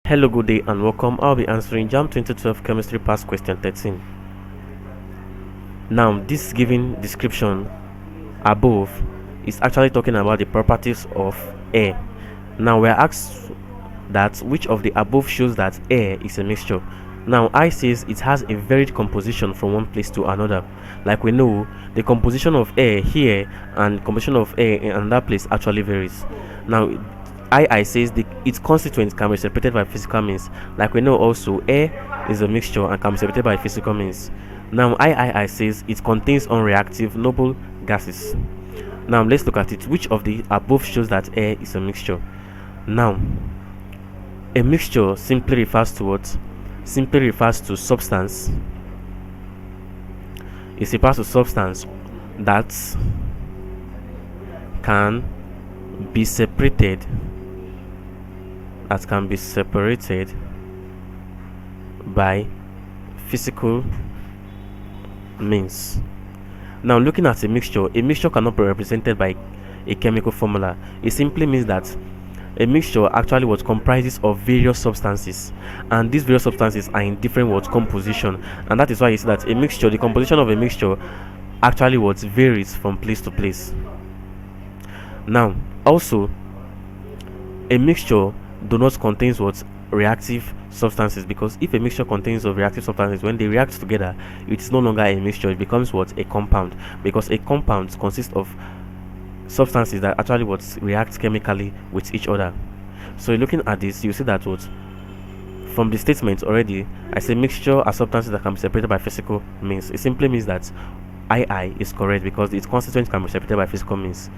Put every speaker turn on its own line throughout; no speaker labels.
Hello, good day and welcome. I'll be answering JAMB 2012 Chemistry Past Question 13. Now, this given description above is actually talking about the properties of air. Now, we're asked that which of the above shows that air is a mixture. Now, I says it has a varied composition from one place to another. Like we know, the composition of air here and composition of air in another place actually varies. Now, I says its constituents can be separated by physical means. Like we know also, air is a mixture and can be separated by physical means. Now, I says it contains unreactive noble gases. Now, let's look at it. Which of the above shows that air is a mixture? Now, a mixture simply refers to what? Simply refers to substance. It refers to substance that can be separated by physical means. Now, looking at a mixture cannot be represented by a chemical formula. It simply means that a mixture actually what comprises of various substances, and these various substances are in different what composition, and that is why you see that the composition of a mixture actually what varies from place to place. Now, also, a mixture do not contains what reactive substances, because if a mixture contains of reactive substances, when they react together, it is no longer a mixture, it becomes what a compound, because a compound consists of substances that actually what react chemically with each other. So looking at this, you see that what from the statement already, I say mixture are substances that can be separated by physical means. It simply means that II is correct because its constituents can be separated by physical means.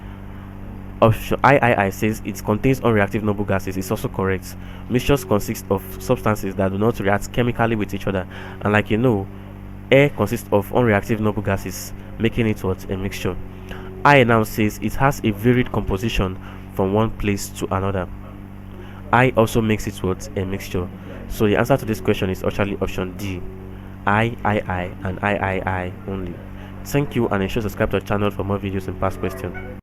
Option III says it contains unreactive noble gases. It's also correct. Mixtures consist of substances that do not react chemically with each other, and like you know, air consists of unreactive noble gases, making it what a mixture. I now says it has a varied composition from one place to another. I also makes it what a mixture. So the answer to this question is actually option D. I and I only. Thank you, and ensure to subscribe to our channel for more videos and past questions.